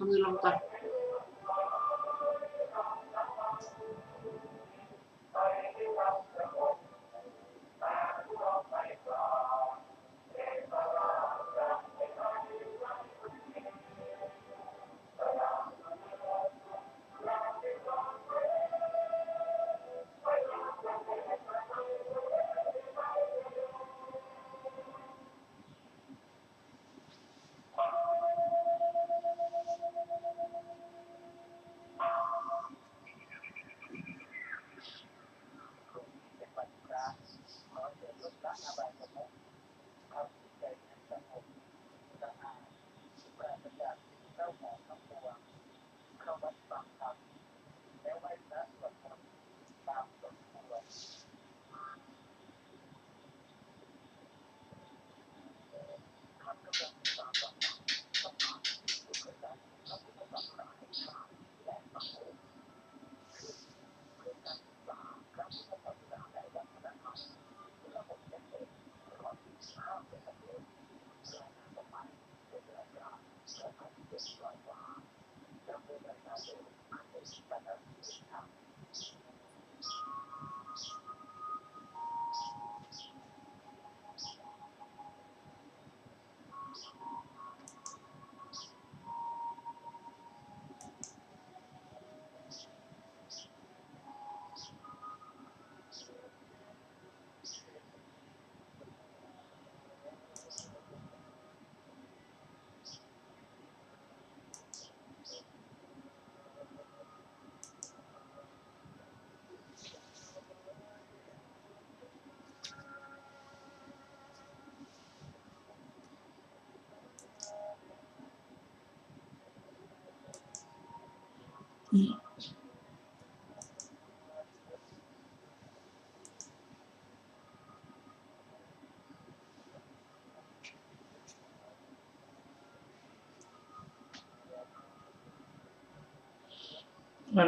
เอามือลงก่อน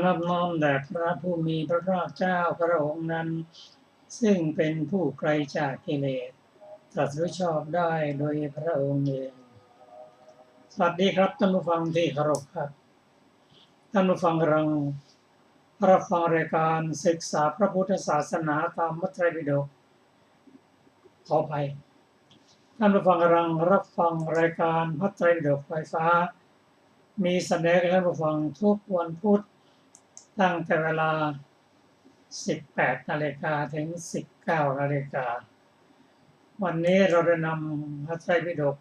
นอบน้อมแด่พระผู้มีพระภาคเจ้าพระองค์นั้นซึ่งเป็นผู้ไกลจากกิเลสตรัสรู้ชอบได้โดยพระองค์เองสวัสดีครับท่านผู้ฟังที่เคารพครับท่านผู้ฟังกำลังรับฟังรายการศึกษาพระพุทธศาสนาตามพระไตรปิฎกขออภัยท่านผู้ฟังกำลังรับฟังรายการพระไตรปิฎกไฟฟ้ามีแสดงให้ท่านผู้ฟังทุกวันพุธตั้งแต่เวลา 18 นาฬิกาถึง 19 นาฬิกาวันนี้เราได้นำพระไตรปิฎก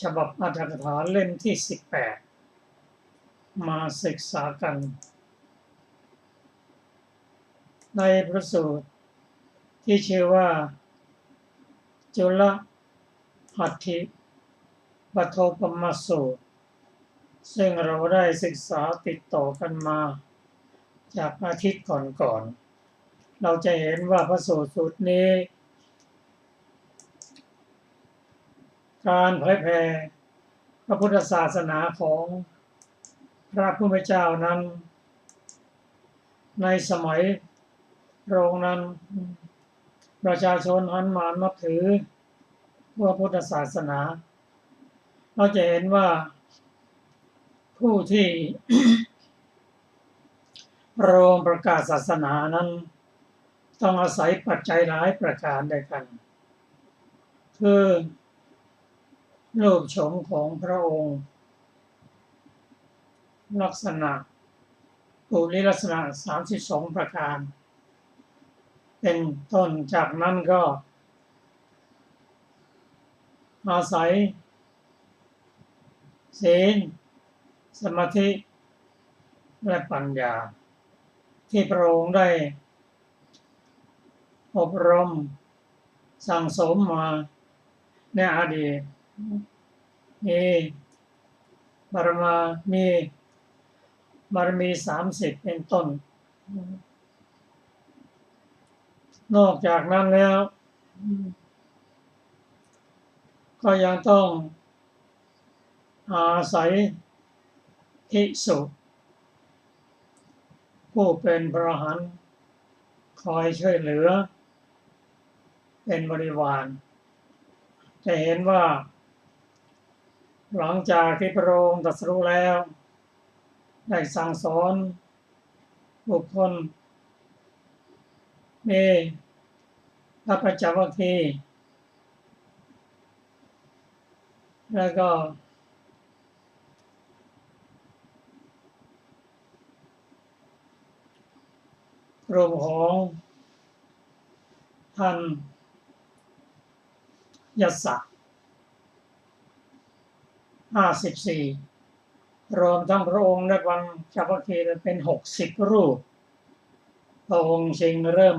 ฉบับอรรถกถาเล่มที่ 18 มาศึกษากันในพระสูตรที่ชื่อว่าจุลหัตถิปโทปมสูตรซึ่งเราได้ศึกษาติดต่อกันมาจากอาทิตย์ก่อนๆเราจะเห็นว่าพระสูตรนี้การเผยแผ่พระพุทธศาสนาของพระผู้เป็นเจ้านั้นในสมัยพระองค์นั้นประชาชนหันมานับถือพระพุทธศาสนาเราจะเห็นว่าผู้ที่ โรงประกาศศาสนานั้นต้องอาศัยปัจจัยหลายประการด้วยกันคือรูปโฉมของพระองค์ลักษณะปุริลักษณะ32ประการเป็นต้นจากนั้นก็อาศัยศีลสมาธิและปัญญาที่พระองค์ได้อบรมสั่งสมมาในอดีตมีบารมี30เป็นต้นนอกจากนั้นแล้วก็ยังต้องอาศัยภิกษุผู้เป็นพระอรหันต์คอยช่วยเหลือเป็นบริวารจะเห็นว่า หลังจากที่พระองค์ตรัสรู้แล้วได้สั่งสอนบุคคลมีพระปัญจวัคคีย์แล้วก็กลุ่มของท่านยศ54รวมทั้งพระองค์และวังจักรวรรดิเป็น60รูปพระองค์จึงเริ่ม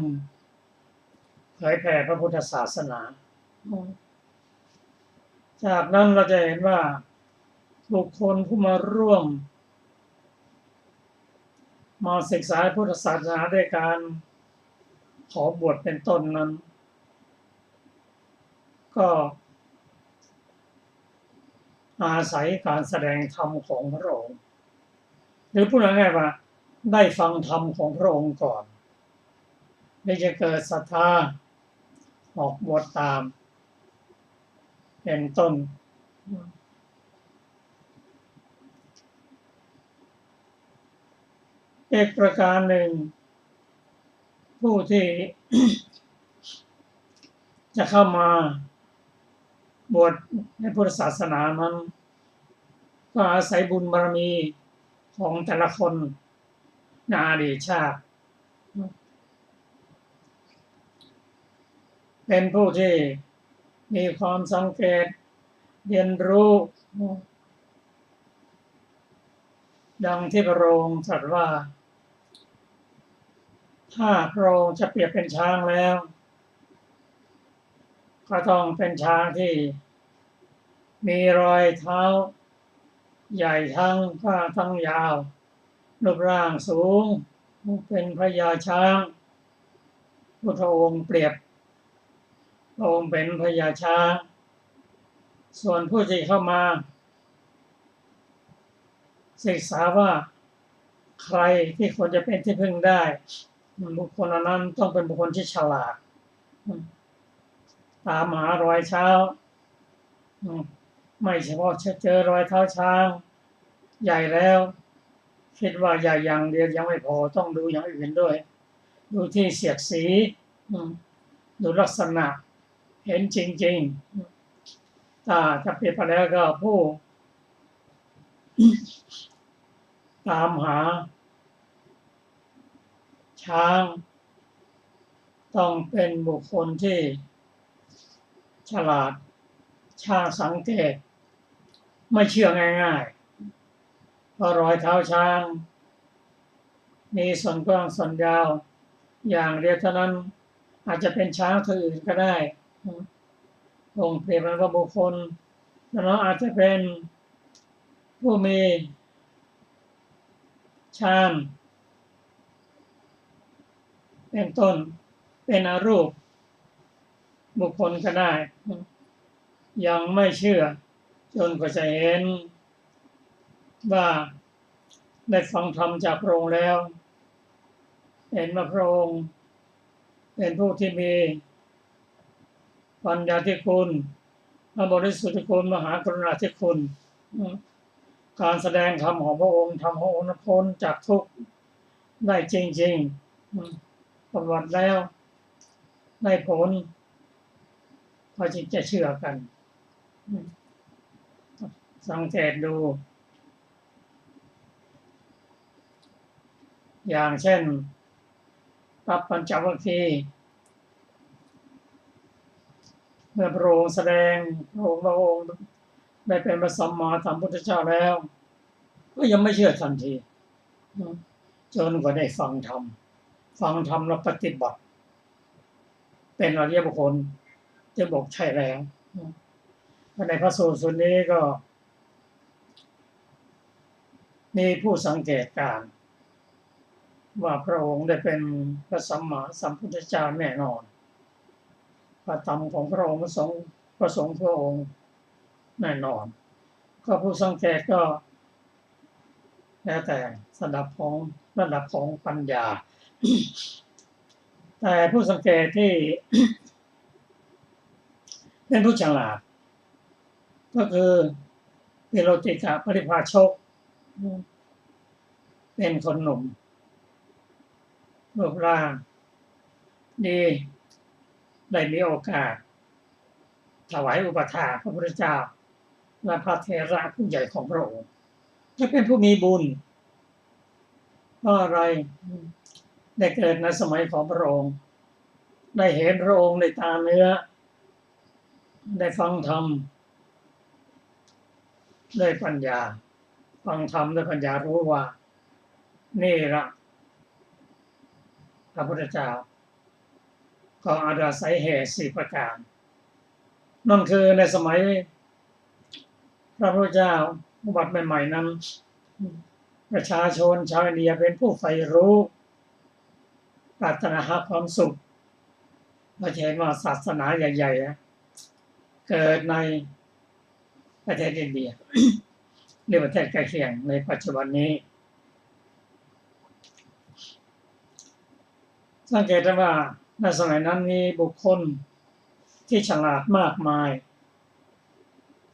เผยแผ่พระพุทธศาสนาจากนั้นเราจะเห็นว่าบุคคลผู้มาร่วมมาศึกษาพุทธศาสนาด้วยการขอบวชเป็นต้นนั้นก็อาศัยการแสดงธรรมของพระองค์หรือพูดง่ายๆว่าได้ฟังธรรมของพระองค์ก่อนได้จะเกิดศรัทธาออกบวชตามเป็นต้นอีกประการหนึ่งผู้ที่ จะเข้ามาบวชในพุทธศาสนานั้นก็อาศัยบุญบารมีของแต่ละคนในอดีตชาติเป็นผู้ที่มีความสังเกตเรียนรู้ดังที่พระองค์ตรัสว่าถ้าพระองค์จะเปรียบเป็นช้างแล้วก็ต้องเป็นช้างที่มีรอยเท้าใหญ่ทั้งกว้างทั้งยาวรูปร่างสูงเป็นพระยาช้างพุทธองค์เปรียบพระองค์เป็นพระยาช้างส่วนผู้ที่เข้ามาศึกษาว่าใครที่ควรจะเป็นที่พึ่งได้บุคคลนั้นต้องเป็นบุคคลที่ฉลาดตามหารอยเท้าไม่เฉพาะเจอรอยเท้าช้างใหญ่แล้วคิดว่าใหญ่อย่างเดียวยังไม่พอต้องดูอย่างอื่นด้วยดูที่เสียดสีดูลักษณะเห็นจริงๆถ้าเปรียบไปแล้วก็ผู้ตามหาช้างต้องเป็นบุคคลที่ฉลาดช่างสังเกตไม่เชื่อง่ายๆเพราะรอยเท้าช้างมีส่วนกว้างส่วนยาวอย่างเดียวเท่านั้นอาจจะเป็นช้างตัวอื่นก็ได้องค์เปรียบมันว่าบุคคลแล้วอาจจะเป็นผู้มีฌานเป็นต้นเป็นอรูปบุคคลก็ได้ยังไม่เชื่อจนกว่าจะเห็นว่าได้ฟังธรรมจากพระองค์แล้วเห็นว่าพระองค์เป็นผู้ที่มีปัญญาธิคุณพระบริสุทธิคุณมหากรุณาธิคุณการแสดงธรรมของพระองค์ทำให้องค์พ้นจากทุกข์ได้จริงๆปฏิบัติแล้วได้ผลก็จึงจะเชื่อกันสังเกตดูอย่างเช่นพระปัญจวัคคีย์เมื่อพระองค์แสดงพระองค์ได้เป็นพระสัมมาสัมพุทธเจ้าแล้วก็ยังไม่เชื่อทันทีจนกว่าได้ฟังธรรมแล้วปฏิบัติเป็นอริยบุคคลจะบอกใช่แล้วในพระสูตรนี้ก็มีผู้สังเกตการณ์ว่าพระองค์ได้เป็นพระสัมมาสัมพุทธเจ้าแน่นอนพระธรรมของพระองค์ประสงค์พระองค์แน่นอนก็ผู้สังเกตก็แล้วแต่ระดับของปัญญาแต่ผู้สังเกตที่เป็นผู้ฉลาดก็คือ ปิโลติกะปริภาชกเป็นคนหนุ่มรูปร่างดีได้มีโอกาสถวายอุปถากพระพุทธเจ้าและพระเถระผู้ใหญ่ของพระองค์และเป็นผู้มีบุญเพราะอะไรได้เกิดในสมัยของพระองค์ได้เห็นพระองค์ในตาเนื้อได้ฟังธรรมด้วยปัญญาฟังธรรมด้วยปัญญารู้ว่านี่ละพระพุทธเจ้าก็อาศัยเหตุ4ประการนั่นคือในสมัยพระพุทธเจ้าอุบัติใหม่ๆนั้นประชาชนชาวอินเดียเป็นผู้ใฝ่รู้ปรารถนาหาความสุขเราเห็นว่าศาสนาใหญ่ๆเกิดในประเทศอินเดียหรือประเทศใกล้เคียงในปัจจุบันนี้สังเกตได้ว่าในสมัยนั้นมีบุคคลที่ฉลาดมากมาย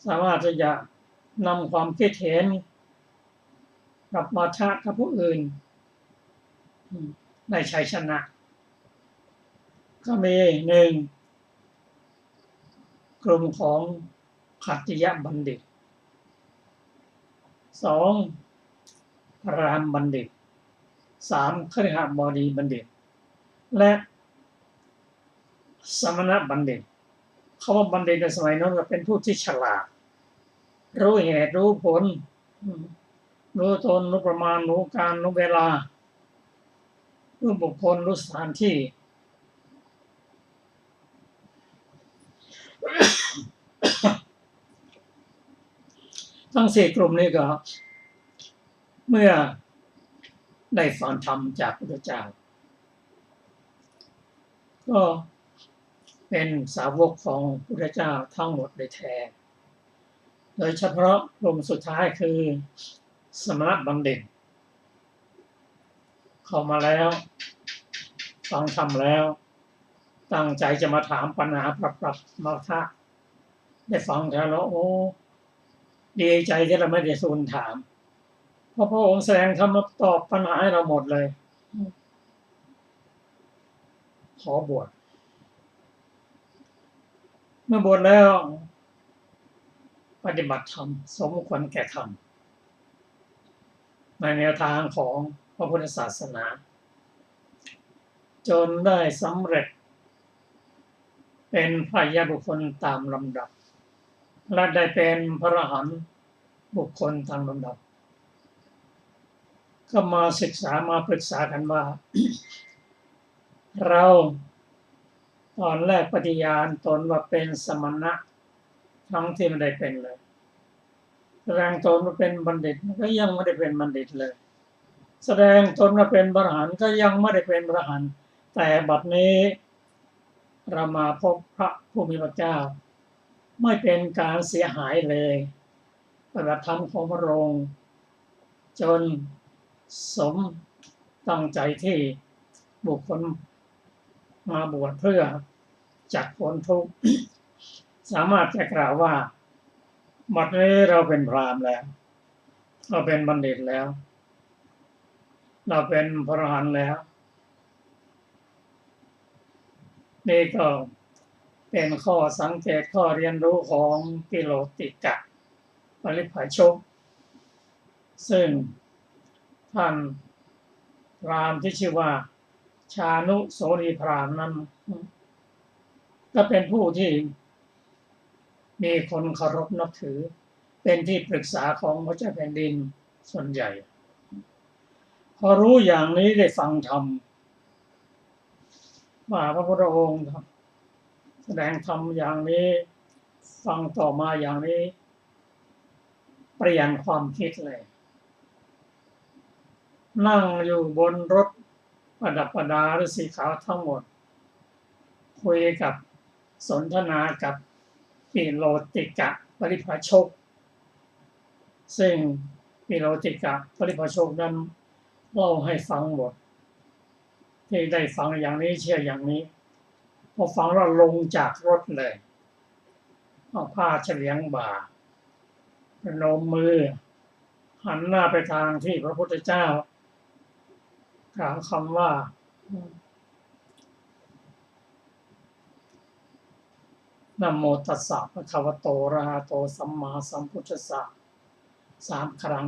สามารถที่จะนำความคิดเห็นกับมาชะกับผู้อื่นในชัยชนะก็มี1กลุ่มของขัตติยบัณฑิต2พราหมณ์บัณฑิต3คฤหบดีบัณฑิตและสมณบัณฑิตคำว่าบัณฑิตในสมัยนั้นก็เป็นผู้ที่ฉลาดรู้เหตุรู้ผลรู้ตนรู้ประมาณรู้การรู้เวลารู้บุคคลรู้สถานที่ทั้ง4กลุ่มนี้ก็เมื่อได้ฟังธรรมจากพระพุทธเจ้าก็เป็นสาวกของพระพุทธเจ้าทั้งหมดโดยแท้โดยเฉพาะกลุ่มสุดท้ายคือสมณบัณฑิตเข้ามาแล้วฟังธรรมแล้วตั้งใจจะมาถามปัญหาปรับมาทะได้ฟังแล้วโอ้ดีใจที่เราไม่ได้สูญถามเพราะพระองค์แสดงธรรมตอบปัญหาให้เราหมดเลยขอบวชเมื่อบวชแล้วปฏิบัติธรรมสมควรแก่ธรรมในแนวทางของพระพุทธศาสนาจนได้สำเร็จเป็นพระอริยบุคคลตามลำดับและได้เป็นพระอรหันต์บุคคลตามลำดับก็มาศึกษามาปรึกษากันว่า เราตอนแรกปฏิญาณตนว่าเป็นสมณะทั้งที่ไม่ได้เป็นเลยแสดงตนว่าเป็นบัณฑิตก็ยังไม่ได้เป็นบัณฑิตเลยแสดงตนว่าเป็นพระอรหันต์ก็ยังไม่ได้เป็นพระอรหันต์แต่บัดนี้เรามาพบพระผู้มีพระเจ้าไม่เป็นการเสียหายเลยปฏิบัติธรรมของพระองค์จนสมตั้งใจที่บุคคลมาบวชเพื่อจักพ้นทุกข์สามารถจะกล่าวว่าบัดนี้เราเป็นพราหมณ์แล้วเราเป็นบัณฑิตแล้วเราเป็นพระอรหันต์แล้วนี่ก็เป็นข้อสังเกตข้อเรียนรู้ของปิโลติกะปริภาชกซึ่งท่านพราหมณ์ที่ชื่อว่าชานุโสนีพราหมณ์นั้นก็เป็นผู้ที่มีคนเคารพนับถือเป็นที่ปรึกษาของพระเจ้าแผ่นดินส่วนใหญ่พอรู้อย่างนี้ได้ฟังธรรมว่าพระพุทธองค์แสดงธรรมอย่างนี้ฟังต่อมาอย่างนี้เปลี่ยนความคิดเลยนั่งอยู่บนรถประดับประดาหรือสีขาวทั้งหมดคุยกับสนทนากับปิโลติกะปริภาชกซึ่งปิโลติกะปริภาชกนั้นเล่าให้ฟังหมดที่ได้ฟังอย่างนี้เชื่ออย่างนี้พอฟังแล้วลงจากรถเลยเอาผ้าเฉลียงบ่า ประนมมือหันหน้าไปทางที่พระพุทธเจ้ากล่าวคำว่านะโมตัสสะภะคะวะโตอะระหะโตสัมมาสัมพุทธัสสะ3 ครั้ง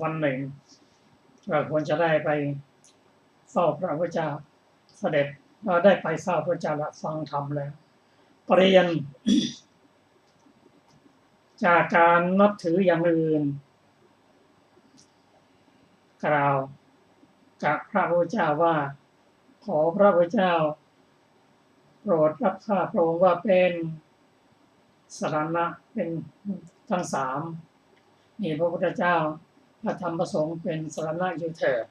วันหนึ่งเราควรจะได้ไปเฝ้าพระพุทธเจ้าเสด็จเราได้ไปเฝ้าพระเจ้าและฟังธรรมแล้วเปลี่ยนจากการนับถืออย่างอื่นกล่าวกับพระพุทธเจ้าว่าขอพระพุทธเจ้าโปรดรับข้าพระองค์ว่าเป็นสรณะเป็นทั้ง3มีพระพุทธเจ้าพระธรรมพระสงฆ์เป็นสรณะอยู่เถิด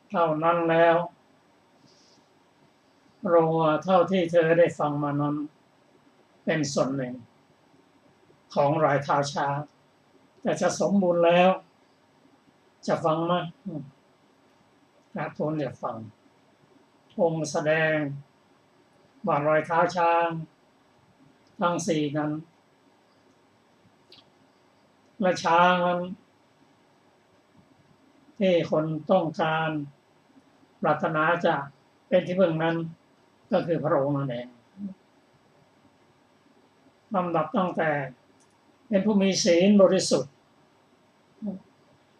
เท่านั้นแล้วโรงเท่าที่เธอได้ฟังมานั้นเป็นส่วนหนึ่งของรอยเท้าช้างแต่จะสมบูรณ์แล้วจะฟังไหมนะทูลอย่าฟังองค์แสดงว่ารอยเท้าช้างทั้ง4นั้นและช้างนั้นที่คนต้องการปรารถนาจะเป็นที่พึ่งนั้นก็คือพระองค์นั่นเองลำดับตั้งแต่เป็นผู้มีศีลบริสุทธิ์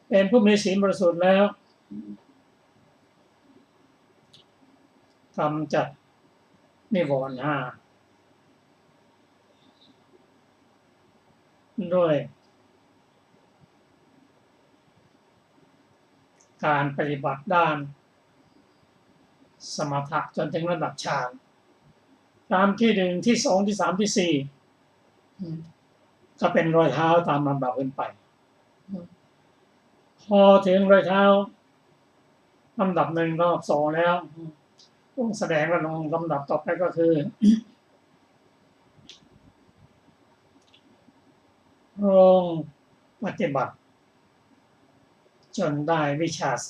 เป็นผู้มีศีลบริสุทธิ์แล้วกำจัดนิวรณ์5ด้วยการปฏิบัติด้านสมถะจนถึงระดับฌานตามที่1ที่2ที่3ที่4ก็เป็นรอยเท้าตามลำดับขึ้นไปพอถึงรอยเท้าลำดับ1ลำดับ2แล้วต้องแสดงว่าลำดับต่อไปก็คือลงปฏิบัติจนได้วิชา3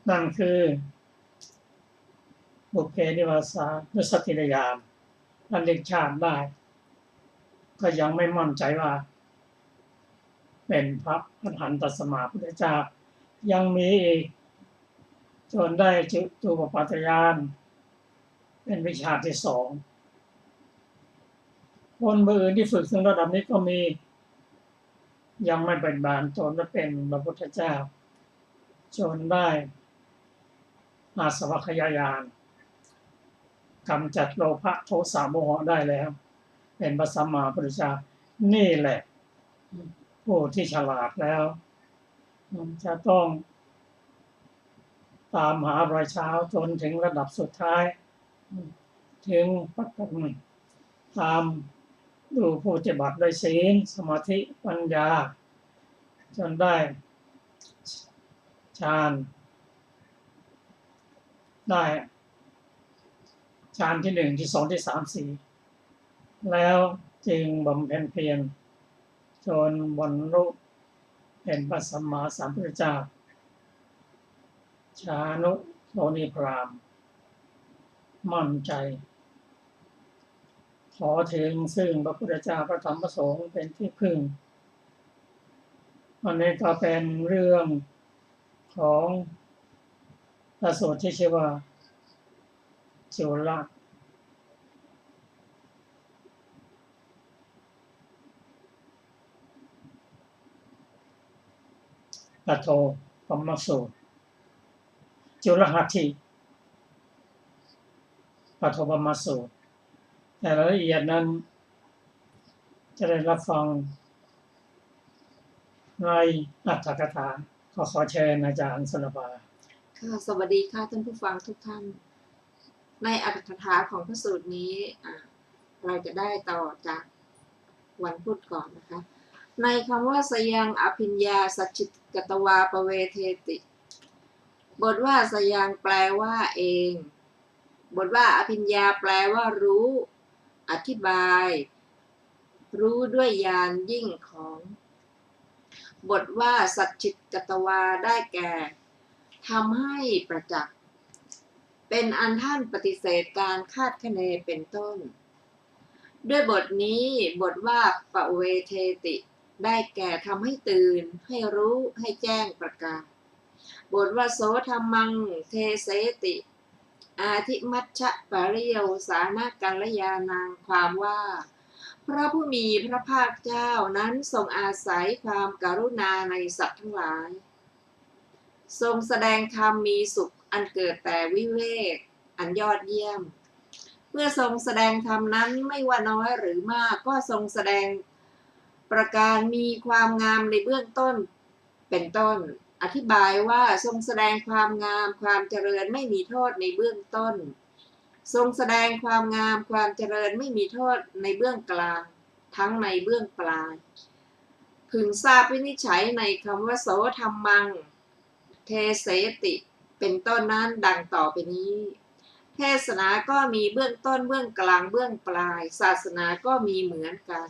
นั่นคือบุพเพนิวาสานุสติญาณนั่นเรียกฌานได้ก็ยังไม่มั่นใจว่าเป็นพระอรหันตสัมมาสัมพุทธเจ้ายังมีอีกจนได้จตุปปัฏฐญาณเป็นวิชาที่2คนอื่นที่ฝึกถึงระดับนี้ก็มียังไม่เป็นบานจนได้เป็นพระพุทธเจ้าจนได้อาสวัคยายานกำจัดโลภะโทสะโมหะได้แล้วเป็นพระสัมมาสัมพุทธเจ้านี่แหละผู้ที่ฉลาดแล้วจะต้องตามหารอยเท้าจนถึงระดับสุดท้ายถึงปัจจุบันตามดูผู้ปฏิบัติด้วยศีลสมาธิปัญญาจนได้ฌานได้ฌานที่1ที่2ที่3 4แล้วจึงบำเพ็ญเพียรจนบรรลุเป็นพระสัมมาสัมพุทธเจ้าชานุโสนิพรามมั่นใจขอถึงซึ่งพระพุทธเจ้าพระธรรมพระสงฆ์เป็นที่พึ่งอันนี้ก็เป็นเรื่องของพระสูตรที่ชื่อว่าจุลปโทปมสูตรจุลหัตถิปโทปมสูตรแต่รายละเอียดนั้นจะได้รับฟังในอรรถกถาขอเชิญอาจารย์สนภาค่ะสวัสดีค่ะท่านผู้ฟังทุกท่านในอรรถกถาของพระสูตรนี้เราจะได้ต่อจากวันพุธก่อนนะคะในคำว่าสยังอภิญญาสัจจิกตวาปเวเทติบทว่าสยังแปลว่าเองบทว่าอภิญญาแปลว่ารู้อธิบายรู้ด้วยญาณยิ่งของบทว่าสัจจิกตวาได้แก่ทำให้ประจักษ์ เป็นอันท่านปฏิเสธการคาดคะเนเป็นต้นด้วยบทนี้บทว่าปเวเทติได้แก่ทำให้ตื่นให้รู้ให้แจ้งประกาศบทว่าโสธรรมังเทเสติอาทิมัชชะปริโยสานากัลยานังความว่าพระผู้มีพระภาคเจ้านั้นทรงอาศัยความกรุณาในสัตว์ทั้งหลายทรงแสดงธรรมมีสุขอันเกิดแต่วิเวกอันยอดเยี่ยมเมื่อทรงแสดงธรรมนั้นไม่ว่าน้อยหรือมากก็ทรงแสดงประการมีความงามในเบื้องต้นเป็นต้นอธิบายว่าทรงแสดงความงามความเจริญไม่มีโทษในเบื้องต้นทรงแสดงความงามความเจริญไม่มีโทษในเบื้องกลางทั้งในเบื้องปลายพึงทราบวินิจฉัยในคำว่าโสธรรมังเทเสติเป็นต้นนั้นดังต่อไปนี้เทศนาก็มีเบื้องต้นเบื้องกลางเบื้องปลายศาสนาก็มีเหมือนกัน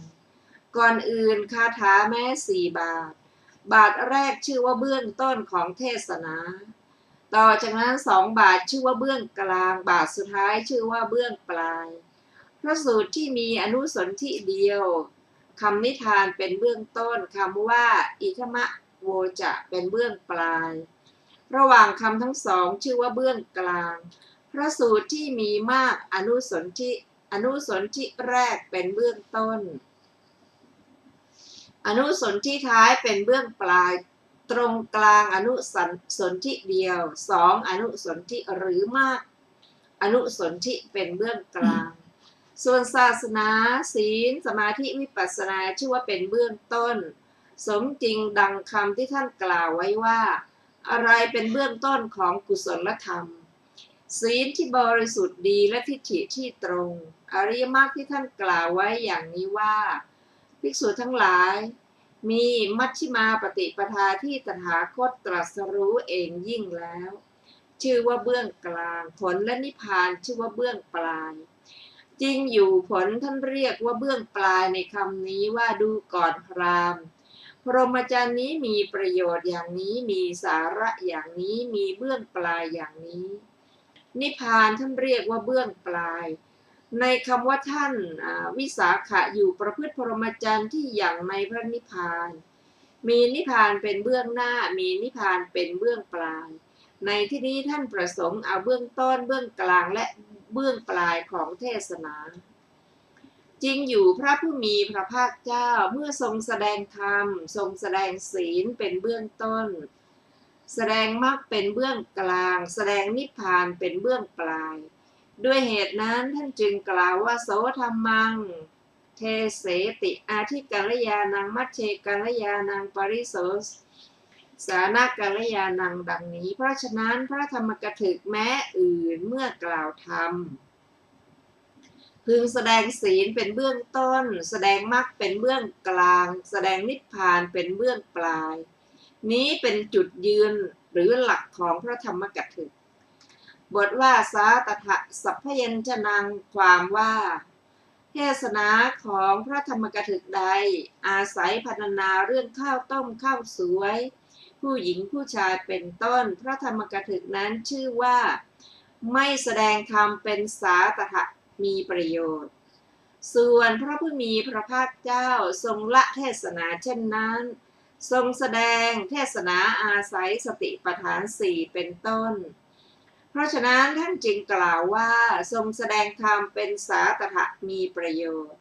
ก่อนอื่นคาถาแม้4 บาทแรกชื่อว่าเบื้องต้นของเทศนาต่อจากนั้น2 บาทชื่อว่าเบื้องกลางบาทสุดท้ายชื่อว่าเบื้องปลายพระสูตรที่มีอนุสนธิเดียวคำนิทานเป็นเบื้องต้นคำว่าอิทมะโวจะเป็นเบื้องปลายระหว่างคำทั้งสองชื่อว่าเบื้องกลางพระสูตรที่มีมากอนุสนธิแรกเป็นเบื้องต้นอนุสนธิท้ายเป็นเบื้องปลายตรงกลางอนุสนธิเดียว2 อนุสนธิหรือมากอนุสนธิเป็นเบื้องกลางส่วนศาสนาศีลสมาธิวิปัสสนาชื่อว่าเป็นเบื้องต้นสมจริงดังคำที่ท่านกล่าวไว้ว่าอะไรเป็นเบื้องต้นของกุศลธรรมศีลที่บริสุทธิ์ดีและทิฏฐิที่ตรงอริยมรรคที่ท่านกล่าวไว้อย่างนี้ว่าภิกษุทั้งหลายมีมัชฌิมาปฏิปทาที่ตถาคตตรัสรู้เองยิ่งแล้วชื่อว่าเบื้องกลางผลและนิพพานชื่อว่าเบื้องปลายจริงอยู่ผลท่านเรียกว่าเบื้องปลายในคำนี้ว่าดูก่อนพราหมณ์พรหมจรรย์นี้มีประโยชน์อย่างนี้มีสาระอย่างนี้มีเบื้องปลายอย่างนี้นิพพานท่านเรียกว่าเบื้องปลายในคำว่าท่านวิสาขะอยู่ประพฤติพรหมจรรย์ที่อย่างในพระนิพพานมีนิพพานเป็นเบื้องหน้ามีนิพพานเป็นเบื้องปลายในที่นี้ท่านประสงค์เอาเบื้องต้นเบื้องกลางและเบื้องปลายของเทศนาจริงอยู่พระผู้มีพระภาคเจ้าเมื่อทรงแสดงธรรมทรงแสดงศีลเป็นเบื้องต้นแสดงมรรคเป็นเบื้องกลางแสดงนิพพานเป็นเบื้องปลายด้วยเหตุนั้นท่านจึงกล่าวว่าโสธรรมังเทเสติอาทิกัลยานังมัชเชกัลยานังปริโสสานากัลยานังดังนี้เพราะฉะนั้นพระธรรมกถึกแม้อื่นเมื่อกล่าวธรรมพึงแสดงศีลเป็นเบื้องต้นแสดงมรรคเป็นเบื้องกลางแสดงนิพพานเป็นเบื้องปลายนี้เป็นจุดยืนหรือหลักของพระธรรมกถึกบทว่าสาตถะสัพพยัญชนะความว่าเทศนาของพระธรรมกถึกใดอาศัยพรรณนาเรื่องข้าวต้มข้าวสวยผู้หญิงผู้ชายเป็นต้นพระธรรมกถึกนั้นชื่อว่าไม่แสดงธรรมเป็นสาตถะมีประโยชน์ส่วนพระผู้มีพระภาคเจ้าทรงละเทศนาเช่นนั้นทรงแสดงเทศนาอาศัยสติปัฏฐาน4เป็นต้นเพราะฉะนั้นท่านจึงกล่าวว่าทรงแสดงธรรมเป็นสาตถะมีประโยชน์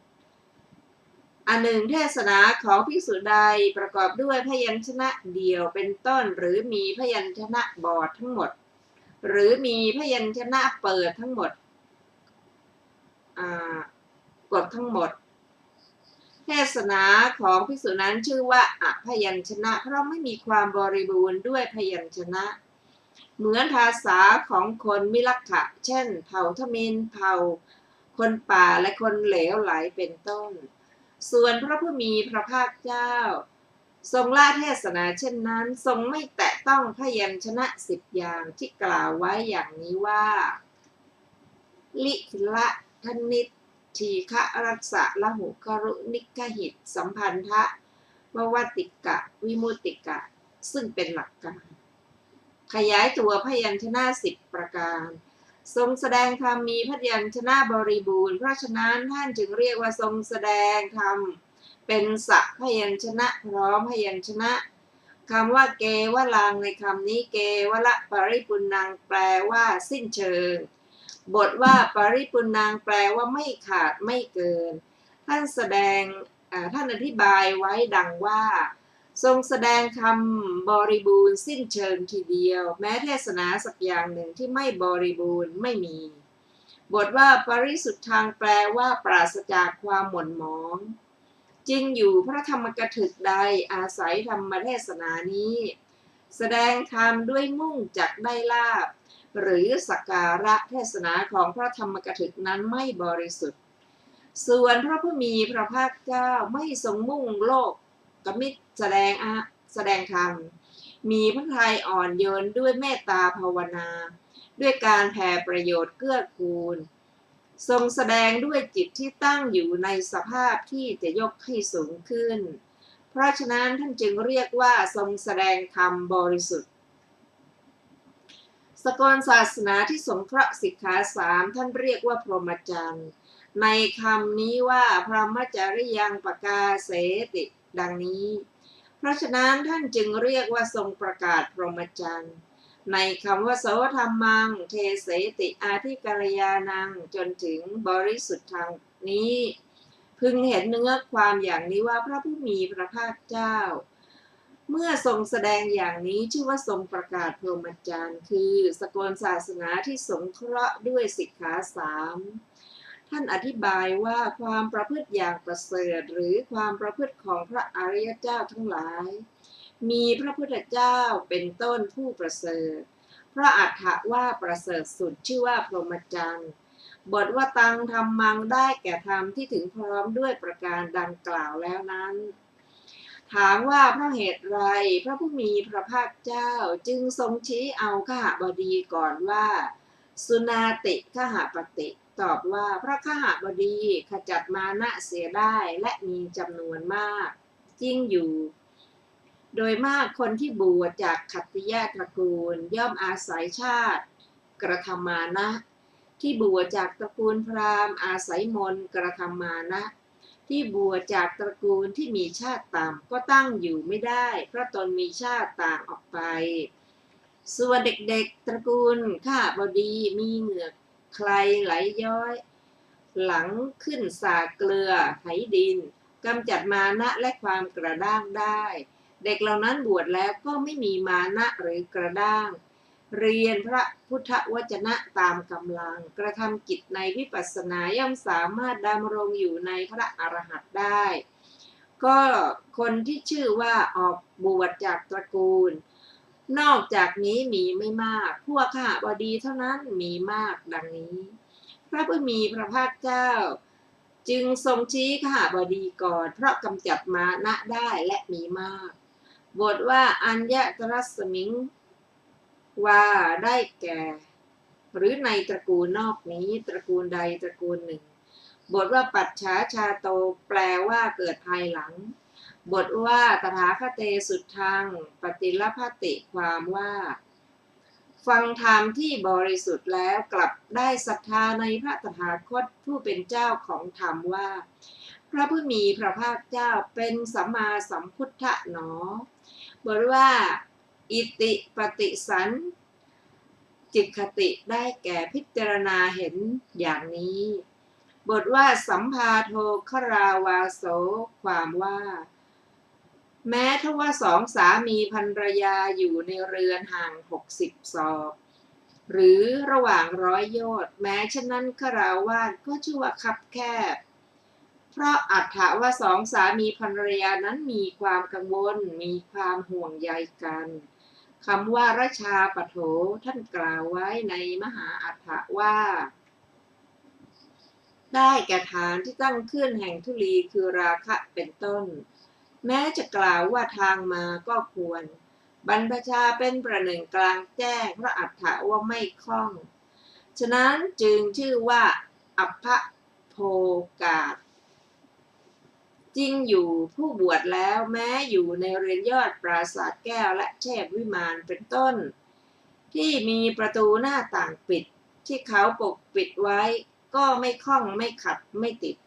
อันหนึ่งเทศนาของภิกษุใดประกอบด้วยพยัญชนะเดียวเป็นต้นหรือมีพยัญชนะบอดทั้งหมดหรือมีพยัญชนะเปิดทั้งหมดกฎทั้งหมดเทศนาของภิกษุนั้นชื่อว่าอพยัญชนะเพราะไม่มีความบริบูรณ์ด้วยพยัญชนะเหมือนภาษาของคนมิลักขะเช่นเผ่าทมิฬเผ่าคนป่าและคนเหลวไหลเป็นต้นส่วนพระผู้มีพระภาคเจ้าทรงละเทศนาเช่นนั้นทรงไม่แตะต้องพยัญชนะ10 อย่างที่กล่าวไว้อย่างนี้ว่าลิละทนิทีฆะรัสสะละหุกรุนิกหิตสัมพันธะววติกะวิมุตติกะซึ่งเป็นหลักการขยายตัวพยัญชนะ10 ประการ ทรงแสดงธรรมมีพยัญชนะบริบูรณ์เพราะฉะนั้นท่านจึงเรียกว่าทรงแสดงธรรมเป็นสัพพยัญชนะพร้อมพยัญชนะคำว่าเกวลังในคำนี้เกวละปริปุณังแปลว่าสิ้นเชิงบทว่าปริปุณังแปลว่าไม่ขาดไม่เกินท่านอธิบายไว้ดังว่าทรงแสดงธรรมบริบูรณ์สิ้นเชิงทีเดียวแม้เทศนาสักอย่างหนึ่งที่ไม่บริบูรณ์ไม่มีบทว่าปริสุทธังแปลว่าปราศจากความหม่นหมองจริงอยู่พระธรรมกถึกใดอาศัยธรรมเทศนานี้แสดงธรรมด้วยมุ่งจักได้ลาภหรือสักการะเทศนาของพระธรรมกถึกนั้นไม่บริสุทธิ์ส่วนพระผู้มีพระภาคเจ้าไม่ทรงมุ่งโลกกมิตรแสดงธรรมมีพระทัยอ่อนโยนด้วยเมตตาภาวนาด้วยการแผ่ประโยชน์เกื้อกูลทรงแสดงด้วยจิตที่ตั้งอยู่ในสภาพที่จะยกให้สูงขึ้นเพราะฉะนั้นท่านจึงเรียกว่าทรงแสดงธรรมบริสุทธิ์สกลศาสนาที่สงเคราะห์สิกขา3ท่านเรียกว่าพรหมจรรย์ในคำนี้ว่าพรหมจริยังปกาเสติดังนี้เพราะฉะนั้นท่านจึงเรียกว่าทรงประกาศพรหมจรรย์ในคำว่าโสธรรมังเทเสติอาทิกัลยานังจนถึงบริสุทธิ์ทางนี้พึงเห็นเนื้อความอย่างนี้ว่าพระผู้มีพระภาคเจ้าเมื่อทรงแสดงอย่างนี้ชื่อว่าทรงประกาศพรหมจรรย์คือสกลศาสนาที่สงเคราะห์ด้วยสิกขา3ท่านอธิบายว่าความประพฤติอย่างประเสริฐหรือความประพฤติของพระอริยเจ้าทั้งหลายมีพระพุทธเจ้าเป็นต้นผู้ประเสริฐพระอัฏฐว่าประเสริฐสุดชื่อว่าพรหมจรรย์บทว่าตังธรรมังได้แก่ธรรมที่ถึงพร้อมด้วยประการดังกล่าวแล้วนั้นถามว่าเพราะเหตุไรพระผู้มีพระภาคเจ้าจึงทรงชี้เอาขหบดีก่อนว่าสุนาติขหปติตอบว่าพระขหบดีขจัดมานะเสียได้และมีจำนวนมากจริงอยู่โดยมากคนที่บวชจากขัตติยตระกูลย่อมอาศัยชาติกระทำมานะที่บวชจากตระกูลพราหมณ์อาศัยมนต์กระทำมานะที่บวชจากตระกูลที่มีชาติต่ำก็ตั้งอยู่ไม่ได้เพราะตนมีชาติต่างออกไปส่วนเด็กๆตระกูลข้าบดีมีเหงือกใครไหลย้อยหลังขึ้นสาเกลือไถดินกำจัดมานะและความกระด้างได้เด็กเหล่านั้นบวชแล้วก็ไม่มีมานะหรือกระด้างเรียนพระพุทธวจนะตามกำลังกระทำกิจในวิปัสสนาย่อมสามารถดำรงอยู่ในพระอรหันต์ได้ก็คนที่ชื่อว่าออกบวชจากตระกูลนอกจากนี้มีไม่มากพวกข้าบดีเท่านั้นมีมากดังนี้พระผู้มีพระภาคเจ้าจึงทรงชี้ข้าบดีก่อนเพราะกำจัดมานะได้และมีมากบทว่าอัญญตรัสมิงว่าได้แก่หรือในตระกูลนอกนี้ตระกูลใดตระกูลหนึ่งบทว่าปัจฉาชาโตแปลว่าเกิดภายหลังบทว่าตถาคเตสุทธังปฏิลภติความว่าฟังธรรมที่บริสุทธิ์แล้วกลับได้ศรัทธาในพระตถาคตผู้เป็นเจ้าของธรรมว่าพระผู้มีพระภาคเจ้าเป็นสัมมาสัมพุทธะหนอบทว่าอิติปฏิสันจิตคติได้แก่พิจารณาเห็นอย่างนี้บทว่าสัมภาโทคราวาโสความว่าแม้ทว่า2 สามีภรรยาอยู่ในเรือนห่าง60 ศอกหรือระหว่าง100 โยชน์แม้ฉะนั้นคฤหัสถ์ก็ชื่อว่าคับแคบเพราะอัตถะว่า2 สามีภรรยานั้นมีความกังวลมีความห่วงใยกันคำว่าราชาปโถท่านกล่าวไว้ในมหาอัฏฐะว่าได้แก่ฐานที่ตั้งขึ้นแห่งธุลีคือราคะเป็นต้นแม้จะกล่าวว่าทางมาก็ควรบรรพชาเป็นประหนึ่งกลางแจ้งพระอัฏฐะว่าไม่คล่องฉะนั้นจึงชื่อว่าอัปพโภกาสจริงอยู่ผู้บวชแล้วแม้อยู่ในเรือนยอดปราสาทแก้วและเทพวิมานเป็นต้นที่มีประตูหน้าต่างปิด ที่เขาปกปิดไว้ก็ไม่คล่องไม่ขัดไม่ติด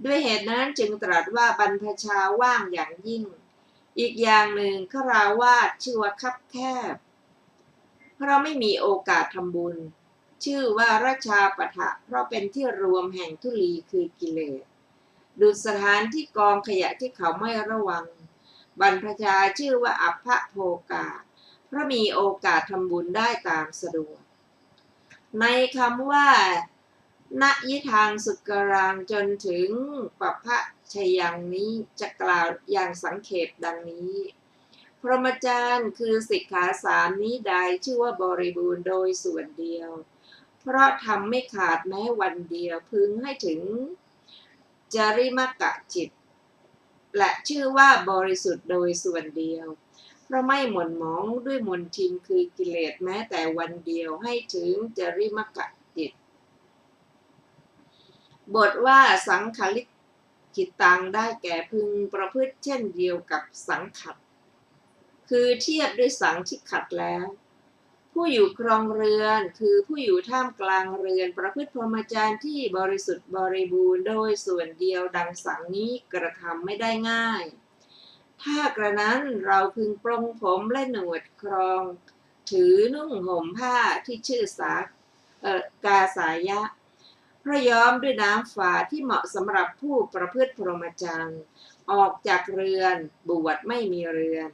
ด้วยเหตุนั้นจึงตรัสว่าบรรพชาว่างอย่างยิ่งอีกอย่างหนึ่งคฤหัสถ์ชื่อว่าคับแคบเพราะไม่มีโอกาสทำบุญชื่อว่าราชาปะทะเพราะเป็นที่รวมแห่งทุลีคือกิเลสดุจสถานที่กองขยะที่เขาไม่ระวังบรรพชาชื่อว่าอัพพโภกาเพราะมีโอกาสทำบุญได้ตามสะดวกในคำว่าณยิทางสุกรังจนถึงปัพพชยังนี้จะกล่าวอย่างสังเขปดังนี้พรหมจรรย์คือสิกขาสามนี้ใดชื่อว่าบริบูรณ์โดยส่วนเดียวเพราะทำไม่ขาดแม้วันเดียวพึงให้ถึงจริมกะจิตและชื่อว่าบริสุทธิ์โดยส่วนเดียวเพราะไม่หม่นหมองด้วยมลทินคือกิเลสแม้แต่วันเดียวให้ถึงจริมกะจิตบทว่าสังขลิกิตังได้แก่พึงประพฤติเช่นเดียวกับสังขัดคือเทียบด้วยสังที่ขัดแล้วผู้อยู่ครองเรือนคือผู้อยู่ท่ามกลางเรือนประพฤติพรหมจรรย์ที่บริสุทธิ์บริบูรณ์โดยส่วนเดียวดังสังนี้กระทำไม่ได้ง่ายถ้ากระนั้นเราพึงปรงผมและหนวดครองถือนุ่งห่มผ้าที่ชื่อกาสายะพระย้อมด้วยน้ำฝาดที่เหมาะสำหรับผู้ประพฤติพรหมจรรย์ออกจากเรือนบวชไม่มีเรือน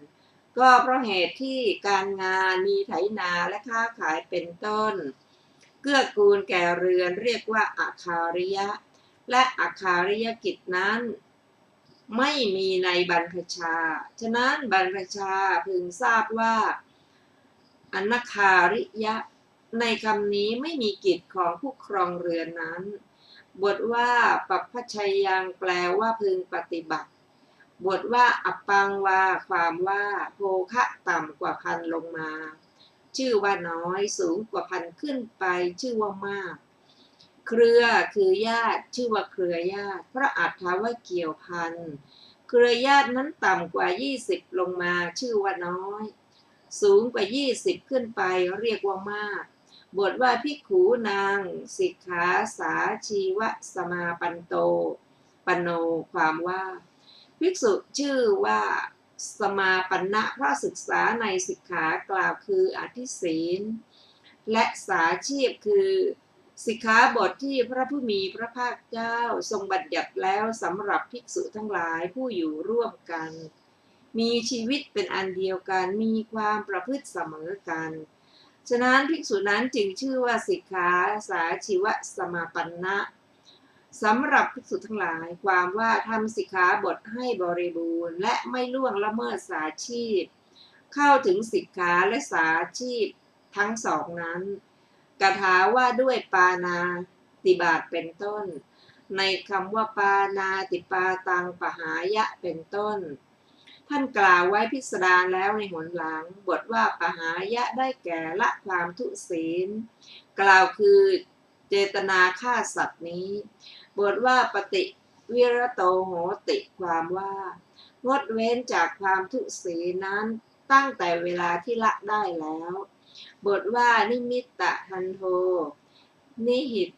ก็เพราะเหตุที่การงานมีไถนาและค้าขายเป็นต้นเกื้อกูลแก่เรือนเรียกว่าอาคาริยะและอาคาริยกิจนั้นไม่มีในบรรพชาฉะนั้นบรรพชาพึงทราบว่าอนาคาริยะในคำนี้ไม่มีกิจของผู้ครองเรือนนั้นบทว่าปัพพชัยยังแปลว่าพึงปฏิบัติบทว่าอัปปังวาความว่าโภคะต่ำกว่าพันลงมาชื่อว่าน้อยสูงกว่าพันขึ้นไปชื่อว่ามากเครือคือญาติชื่อว่าเครือญาติเพราะอัตถว่าเกี่ยวพันเครือญาตินั้นต่ำกว่า20ลงมาชื่อว่าน้อยสูงกว่า20ขึ้นไปเรียกว่ามากบทว่าภิกขุนางสิกขาสาชีวสมาปันโตปโนความว่าภิกษุชื่อว่าสมาปันนะเพราะศึกษาในสิกขากล่าวคืออธิศีลและสาชีพคือสิกขาบทที่พระผู้มีพระภาคเจ้าทรงบัญญัติแล้วสำหรับภิกษุทั้งหลายผู้อยู่ร่วมกันมีชีวิตเป็นอันเดียวกันมีความประพฤติเสมอกันฉะนั้นภิกษุนั้นจึงชื่อว่าสิกขาสาชีวสมาปันนะสำหรับภิกษุทั้งหลายความว่าทำสิกขาบทให้บริบูรณ์และไม่ล่วงละเมิดสาชีพเข้าถึงสิกขาและสาชีพทั้งสองนั้นกถาว่าด้วยปานาติบาตเป็นต้นในคำว่าปานาติปาตังปหายะเป็นต้นท่านกล่าวไว้พิสดารแล้วในหนหลังบทว่าปหายะได้แก่ละความทุศีลกล่าวคือเจตนาฆ่าสัตว์นี้บทว่าปฏิวิรโตโหติความว่างดเว้นจากความทุศีลนั้นตั้งแต่เวลาที่ละได้แล้วบทว่านิมิตตะทันโทนิหิต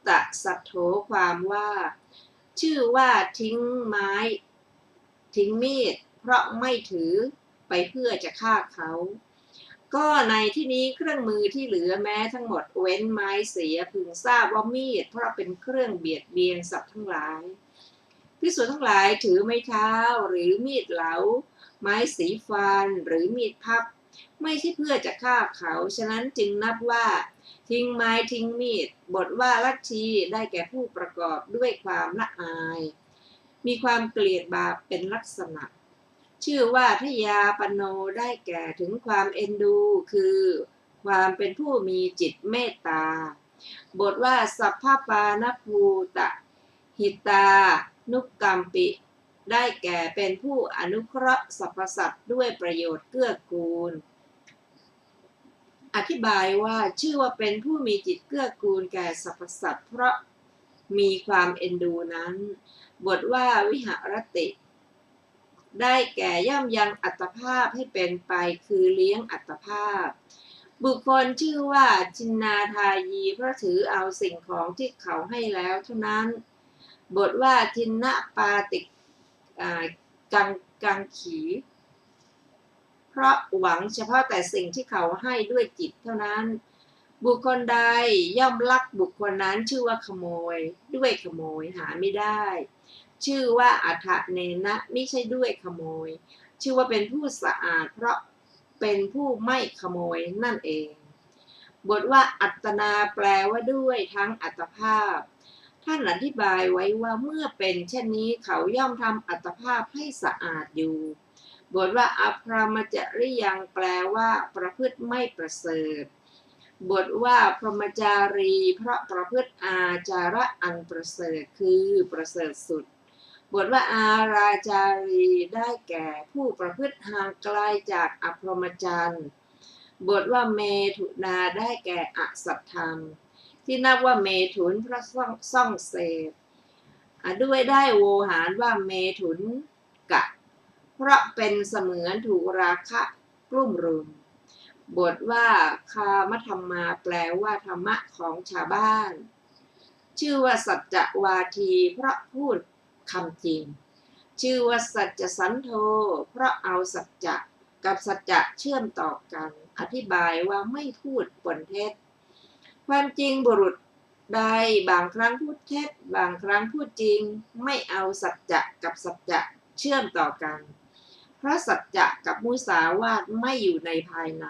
ตะสัทโธความว่าชื่อว่าทิ้งไม้ทิ้งมีดเพราะไม่ถือไปเพื่อจะฆ่าเขาก็ในที่นี้เครื่องมือที่เหลือแม้ทั้งหมดเว้นไม้เสียพึงทราบว่ามีดเพราะเป็นเครื่องเบียดเบียนสัตว์ทั้งหลายภิกษุทั้งหลายถือไม้เท้าหรือมีดเหลาไม้สีฟันหรือมีดพับไม่ใช่เพื่อจะฆ่าเขาฉะนั้นจึงนับว่าทิ้งไม้ทิ้งมีดบทว่าลัทธิได้แก่ผู้ประกอบด้วยความละอายมีความเกลียดบาปเป็นลักษณะชื่อว่าทยาปโนได้แก่ถึงความเอ็นดูคือความเป็นผู้มีจิตเมตตาบทว่าสัพพปานภูตะหิตานุกกัมปิได้แก่เป็นผู้อนุเคราะห์สรรพสัตว์ด้วยประโยชน์เกื้อกูลอธิบายว่าชื่อว่าเป็นผู้มีจิตเกื้อกูลแก่สรรพสัตว์เพราะมีความเอ็นดูนั้นบทว่าวิหรติได้แก่ย่ำยังอัตภาพให้เป็นไปคือเลี้ยงอัตภาพ บุคคลชื่อว่าจินนาทายีเพราะถือเอาสิ่งของที่เขาให้แล้วเท่านั้นบทว่าทินนะปาติกังขีเพราะหวังเฉพาะแต่สิ่งที่เขาให้ด้วยจิตเท่านั้นบุคคลใดย่อมลักบุคคลนั้นชื่อว่าขโมยด้วยขโมยหาไม่ได้ชื่อว่าอัฏฐเนนะไม่ใช่ด้วยขโมยชื่อว่าเป็นผู้สะอาดเพราะเป็นผู้ไม่ขโมยนั่นเองบทว่าอัตนาแปลว่าด้วยทั้งอัตภาพท่านอธิบายไว้ว่าเมื่อเป็นเช่นนี้เขาย่อมทำอัตภาพให้สะอาดอยู่บทว่าอภรมจริยังแปลว่าประพฤติไม่ประเสริฐบทว่าพรหมจารีเพราะประพฤติอาจาระอันประเสริฐคือประเสริฐสุดบทว่าอาราจารีได้แก่ผู้ประพฤติห่างไกลจากอพรหมจรรย์บทว่าเมถุนาได้แก่อสัตธรรมที่นับว่าเมถุนเพราะซ่องเสพด้วยได้โวหารว่าเมถุนกะเพราะเป็นเสมือนถูกราคะกลุ่มรุมบทว่าคามธรรมาแปลว่าธรรมะของชาวบ้านชื่อว่าสัจจวาทีเพราะพูดคำจริงชื่อว่าสัจจสันโธเพราะเอาสัจจะกับสัจจะเชื่อมต่อกันอธิบายว่าไม่พูดปนเท็จความจริงบุรุษใดบางครั้งพูดเท็จบางครั้งพูดจริงไม่เอาสัจจะกับสัจจะเชื่อมต่อกันเพราะสัจจะกับมุสาวาทไม่อยู่ในภายใน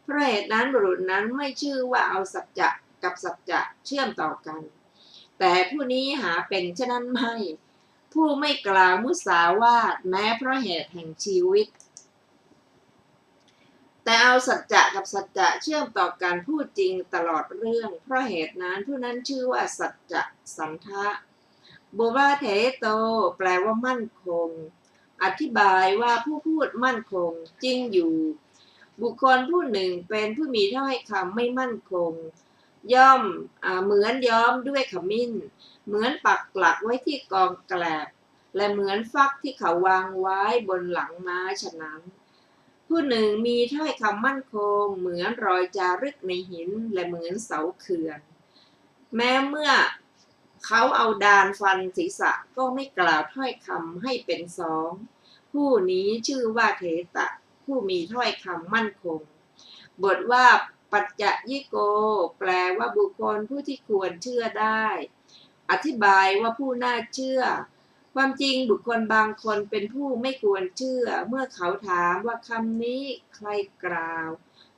เพราะเหตุนั้นบุรุษนั้นไม่ชื่อว่าเอาสัจจะกับสัจจะเชื่อมต่อกันแต่ผู้นี้หาเป็นเช่นนั้นไม่ผู้ไม่กล่าวมุสาวาทแม้เพราะเหตุแห่งชีวิตแต่เอาสัจจะกับสัจจะเชื่อมต่อกันพูดจริงตลอดเรื่องเพราะเหตุนั้นผู้นั้นชื่อว่าสัจจะสันทะบุวาเทโตแปลว่ามั่นคงอธิบายว่าผู้พูดมั่นคงจริงอยู่บุคคลผู้หนึ่งเป็นผู้มีถ้อยคำไม่มั่นคงย่อมเหมือนย้อมด้วยขมิ้นเหมือนปักหลักไว้ที่กองแกลบและเหมือนฟักที่เขาวางไว้บนหลังม้าฉะนั้นผู้หนึ่งมีถ้อยคำมั่นคงเหมือนรอยจารึกในหินและเหมือนเสาเขื่อนแม้เมื่อเขาเอาดาลฟันศีรษะก็ไม่กล่าวถ้อยคำให้เป็นสองผู้นี้ชื่อว่าเถตะผู้มีถ้อยคำมั่นคงบทว่าปัจจยิโกแปลว่าบุคคลผู้ที่ควรเชื่อได้อธิบายว่าผู้น่าเชื่อความจริงบุคคลบางคนเป็นผู้ไม่ควรเชื่อเมื่อเขาถามว่าคำนี้ใครกล่าว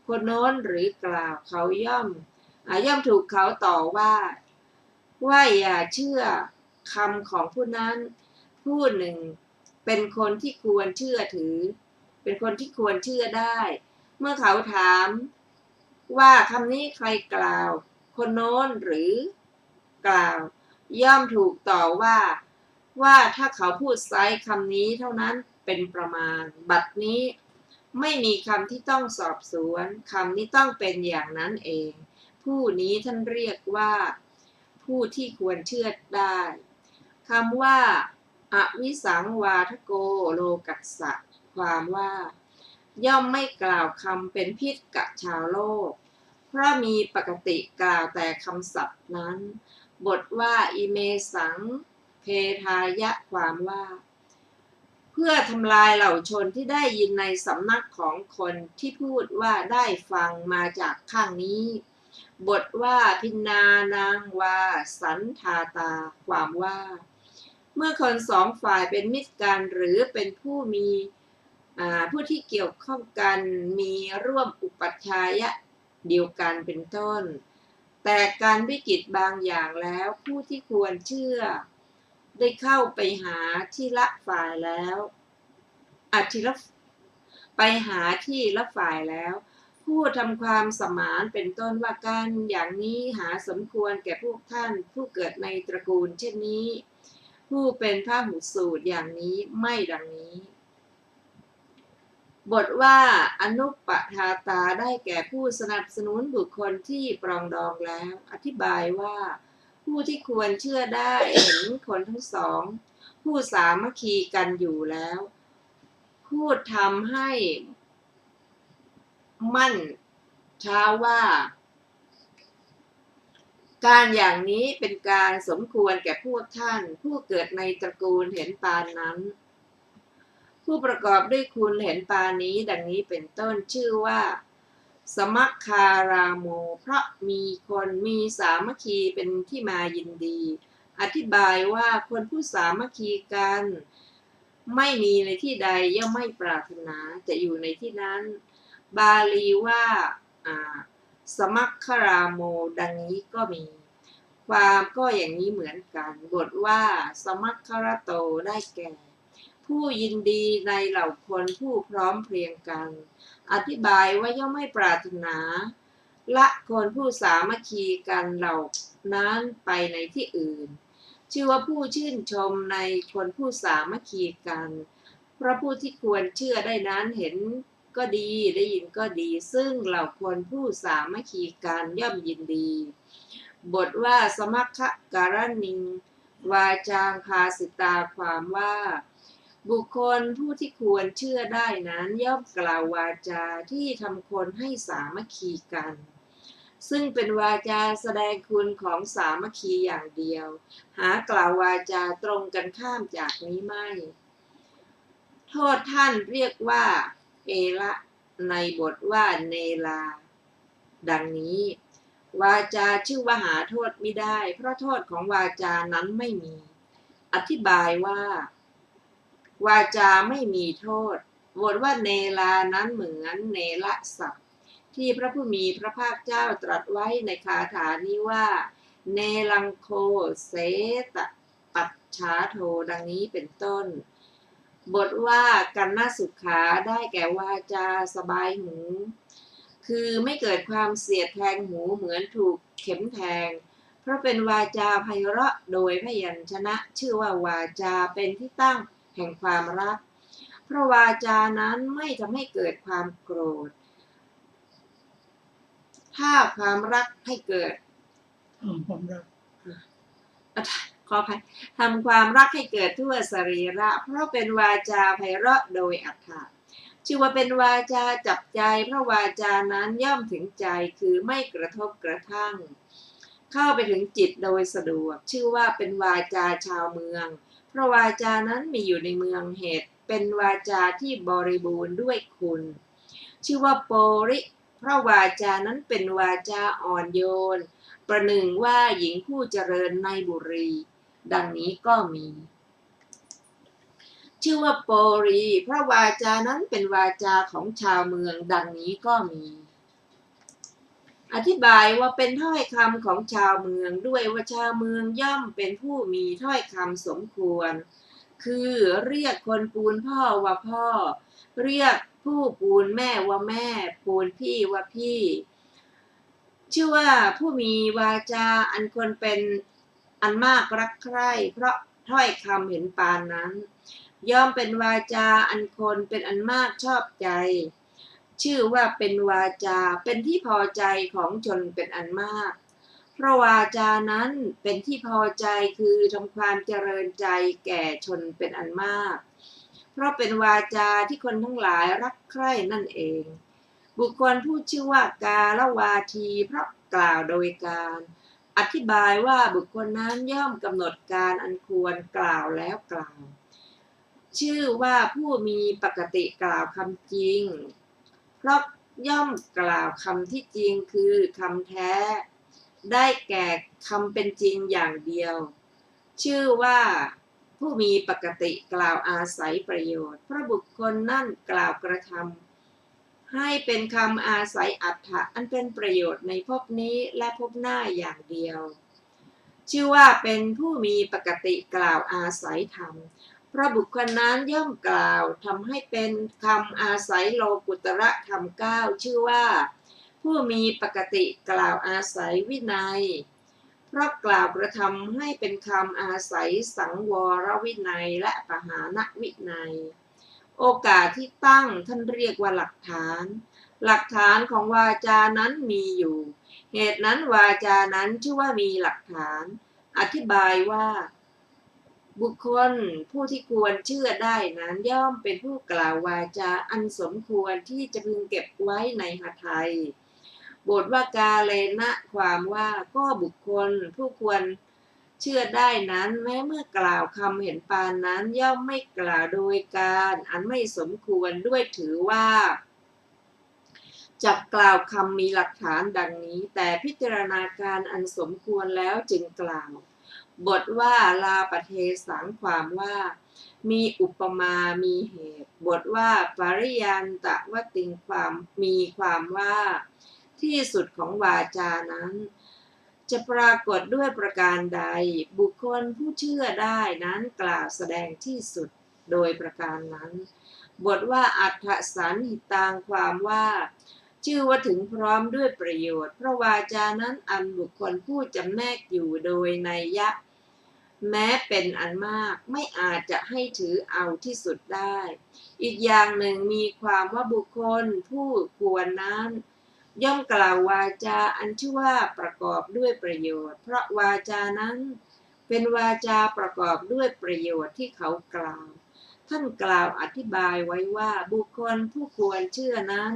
คนโน้นหรือกล่าวเขาย่อมถูกเขาต่อว่าอย่าเชื่อคำของผู้นั้นผู้หนึ่งเป็นคนที่ควรเชื่อถือเป็นคนที่ควรเชื่อได้เมื่อเขาถามว่าคำนี้ใครกล่าวคนโน้นหรือกล่าวย่อมถูกต่อว่าถ้าเขาพูดไซคำนี้เท่านั้นเป็นประมาณบัดนี้ไม่มีคำที่ต้องสอบสวนคำนี้ต้องเป็นอย่างนั้นเองผู้นี้ท่านเรียกว่าผู้ที่ควรเชื่อได้คำว่าอวิสังวาทโกโลกัสสะความว่าย่อมไม่กล่าวคำเป็นพิษกับชาวโลกเพราะมีปกติกล่าวแต่คำศัพท์นั้นบทว่าอิเมสังเพทายะความว่าเพื่อทำลายเหล่าชนที่ได้ยินในสำนักของคนที่พูดว่าได้ฟังมาจากข้างนี้บทว่าพินานางวาสันทาตาความว่าเมื่อคนสองฝ่ายเป็นมิตรกันหรือเป็นผู้มีผู้ที่เกี่ยวข้องกันมีร่วมอุปัชฌายะเดียวกันเป็นต้นแต่การวิกิตบางอย่างแล้วผู้ที่ควรเชื่อได้เข้าไปหาที่ละฝ่ายแล้วไปหาที่ละฝ่ายแล้วผู้ทำความสมานเป็นต้นว่าการอย่างนี้หาสมควรแก่พวกท่านผู้เกิดในตระกูลเช่นนี้ผู้เป็นพหุสูตรอย่างนี้ไม่ดังนี้บทว่าอนุปทาตาได้แก่ผู้สนับสนุนบุคคลที่ปรองดองแล้วอธิบายว่าผู้ที่ควรเชื่อได้เห็นคนทั้งสองผู้สามัคคีกันอยู่แล้วพูดทำให้มั่น เช้าว่าการอย่างนี้เป็นการสมควรแก่พวกท่านผู้เกิดในตระกูลเห็นปานนั้นผู้ประกอบด้วยคุณเห็นปานนี้ดังนี้เป็นต้นชื่อว่าสมัคคารามโมเพราะมีคนมีสามัคคีเป็นที่มายินดีอธิบายว่าคนผู้สามัคคีกันไม่มีในที่ใดย่อมไม่ปรารถนาจะอยู่ในที่นั้นบาลีว่าสมัคคารามโมดังนี้ก็มีความก็อย่างนี้เหมือนกันบทว่าสมัคคารโตได้แก่ผู้ยินดีในเหล่าคนผู้พร้อมเพรียงกันอธิบายว่าย่อมไม่ปรารถนาละคนผู้สามัคคีกันเหล่านั้นไปในที่อื่นชื่อว่าผู้ชื่นชมในคนผู้สามัคคีกันเพราะผู้ที่ควรเชื่อได้นั้นเห็นก็ดีได้ยินก็ดีซึ่งเหล่าคนผู้สามัคคีกันย่อมยินดีบทว่าสมัคคการณิงวาจางภาสิตาความว่าบุคคลผู้ที่ควรเชื่อได้นั้นย่อมกล่าววาจาที่ทำคนให้สามัคคีกันซึ่งเป็นวาจาแสดงคุณของสามัคคีอย่างเดียวหากล่าววาจาตรงกันข้ามจากนี้ไม่โทษท่านเรียกว่าเอละในบทว่าเนลาดังนี้วาจาชื่อว่าหาโทษไม่ได้เพราะโทษของวาจานั้นไม่มีอธิบายว่าวาจาไม่มีโทษบทว่าเนลานั้นเหมือนเนละศัพท์ที่พระผู้มีพระภาคเจ้าตรัสไว้ในคาถานี้ว่าเนลังโคเสตปัจฉาโทดังนี้เป็นต้นบทว่ากันนสุขาได้แก่วาจาสบายหูคือไม่เกิดความเสียดแทงหูเหมือนถูกเข็มแทงเพราะเป็นวาจาไพเราะโดยพยัญชนะชื่อว่าวาจาเป็นที่ตั้งแห่งความรักเพราะวาจานั้นไม่ทำให้เกิดความโกรธถ้าความรักให้เกิดความรักขออภัยทำความรักให้เกิดทั่วสรีระเพราะเป็นวาจาไพเราะโดยอรรถะชื่อว่าเป็นวาจาจับใจเพราะวาจานั้นย่อมถึงใจคือไม่กระทบกระทั่งเข้าไปถึงจิตโดยสะดวกชื่อว่าเป็นวาจาชาวเมืองเพราะวาจานั้นมีอยู่ในเมืองเหตุเป็นวาจาที่บริบูรณ์ด้วยคุณชื่อว่าโปริเพราะวาจานั้นเป็นวาจาอ่อนโยนประหนึ่งว่าหญิงผู้เจริญในบุรีดังนี้ก็มีชื่อว่าโปรีเพราะวาจานั้นเป็นวาจาของชาวเมืองดังนี้ก็มีอธิบายว่าเป็นถ้อยคำของชาวเมืองด้วยว่าชาวเมืองย่อมเป็นผู้มีถ้อยคำสมควรคือเรียกคนปูนพ่อว่าพ่อเรียกผู้ปูนแม่ว่าแม่ปูนพี่ว่าพี่ชื่อว่าผู้มีวาจาอันควรเป็นอันมากรักใคร่เพราะถ้อยคำเห็นปานนั้นย่อมเป็นวาจาอันคนเป็นอันมากชอบใจชื่อว่าเป็นวาจาเป็นที่พอใจของชนเป็นอันมากเพราะวาจานั้นเป็นที่พอใจคือทำความเจริญใจแก่ชนเป็นอันมากเพราะเป็นวาจาที่คนทั้งหลายรักใคร่นั่นเองบุคคลพูดชื่อว่ากาลวาทีเพราะกล่าวโดยการอธิบายว่าบุคคลนั้นย่อมกำหนดการอันควรกล่าวแล้วกล่าวชื่อว่าผู้มีปกติกล่าวคำจริงเพราะย่อมกล่าวคำที่จริงคือคำแท้ได้แก่คำเป็นจริงอย่างเดียวชื่อว่าผู้มีปกติกล่าวอาศัยประโยชน์เพราะบุคคลนั่นกล่าวกระทำให้เป็นคำอาศัยอรรถะอันเป็นประโยชน์ในภพนี้และภพหน้าอย่างเดียวชื่อว่าเป็นผู้มีปกติกล่าวอาศัยธรรมเพราะบุคคลนั้นย่อมกล่าวทำให้เป็นคำอาศัยโลกุตระธรรม9ชื่อว่าผู้มีปกติกล่าวอาศัยวินัยเพราะกล่าวกระทำให้เป็นคำอาศัยสังวรวินัยและปหานวินัยโอกาสที่ตั้งท่านเรียกว่าหลักฐานของวาจานั้นมีอยู่เหตุนั้นวาจานั้นชื่อว่ามีหลักฐานอธิบายว่าบุคคลผู้ที่ควรเชื่อได้นั้นย่อมเป็นผู้กล่าววาจาอันสมควรที่จะพึงเก็บไว้ในหทัย บทว่ากาเลนะความว่าก็บุคคลผู้ควรเชื่อได้นั้นแม้เมื่อกล่าวคำเห็นปานนั้นย่อมไม่กล่าวโดยการอันไม่สมควรด้วยถือว่าจักกล่าวคำมีหลักฐานดังนี้แต่พิจารณาการอันสมควรแล้วจึงกล่าวบทว่าลาปเทสังความว่ามีอุปมามีเหตุบทว่าปริยันตะวติงความมีความว่าที่สุดของวาจานั้นจะปรากฏด้วยประการใดบุคคลผู้เชื่อได้นั้นกล่าวแสดงที่สุดโดยประการนั้นบทว่าอัฏฐสันหิตังความว่าชื่อว่าถึงพร้อมด้วยประโยชน์เพราะวาจานั้นอันบุคคลผู้จำแนกอยู่โดยนัยยะแม้เป็นอันมากไม่อาจจะให้ถือเอาที่สุดได้อีกอย่างหนึ่งมีความว่าบุคคลผู้ควรนั้นย่อมกล่าววาจาอันชื่อว่าประกอบด้วยประโยชน์เพราะวาจานั้นเป็นวาจาประกอบด้วยประโยชน์ที่เขากล่าวท่านกล่าวอธิบายไว้ว่าบุคคลผู้ควรเชื่อนั้น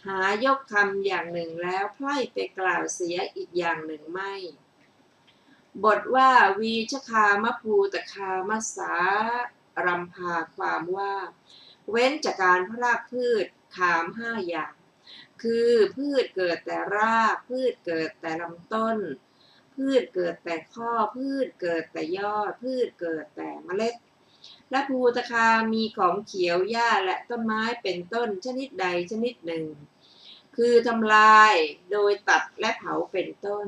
หายกคำอย่างหนึ่งแล้วไพร่ไปกล่าวเสียอีกอย่างหนึ่งไม่บทว่าวีชคามภูตคามสารำพาความว่าเว้นจากการพรากพืชคาม5อย่างคือพืชเกิดแต่รากพืชเกิดแต่ลำต้นพืชเกิดแต่ข้อพืชเกิดแต่ยอดพืชเกิดแต่เมล็ดและภูตคามีของเขียวหญ้าและต้นไม้เป็นต้นชนิดใดชนิดหนึ่งคือทำลายโดยตัดและเผาเป็นต้น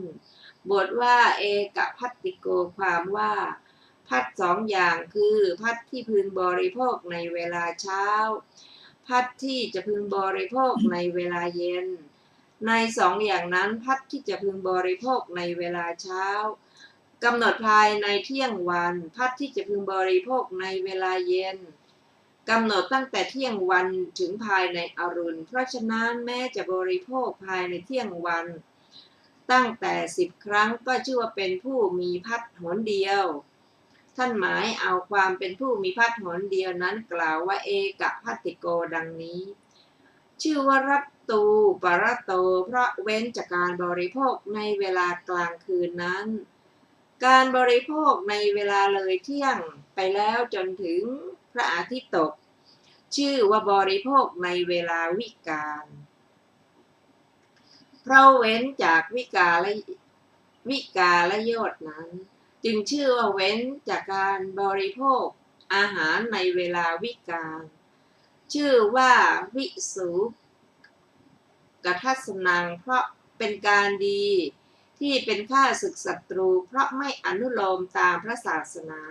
บทว่าเอกพัตติโกความว่าพัด2อย่างคือพัดที่พึงบริโภคในเวลาเช้าพัดที่จะพึงบริโภคในเวลาเย็นใน2อย่างนั้นพัดที่จะพึงบริโภคในเวลาเช้ากำหนดภายในเที่ยงวันพัดที่จะพึงบริโภคในเวลาเย็นกำหนดตั้งแต่เที่ยงวันถึงภายในอรุณเพราะฉะนั้นแม้จะบริโภคภายในเที่ยงวันตั้งแต่10 ครั้งก็ชื่อว่าเป็นผู้มีพัดหนเดียวท่านหมายเอาความเป็นผู้มีพัดหนเดียวนั้นกล่าวว่าเอกพัตติโกดังนี้ชื่อว่ารัตตูปรโตเพราะเว้นจากการบริโภคในเวลากลางคืนนั้นการบริโภคในเวลาเลยเที่ยงไปแล้วจนถึงพระอาทิตย์ตกชื่อว่าบริโภคในเวลาวิกาลเพราะเว้นจากวิกาลโยชน์นั้นจึงชื่อว่าเว้นจากการบริโภคอาหารในเวลาวิกาลชื่อว่าวิสุกทัสนังเพราะเป็นการดีที่เป็นข้าศึกศัตรูเพราะไม่อนุโลมตามพระศาสนา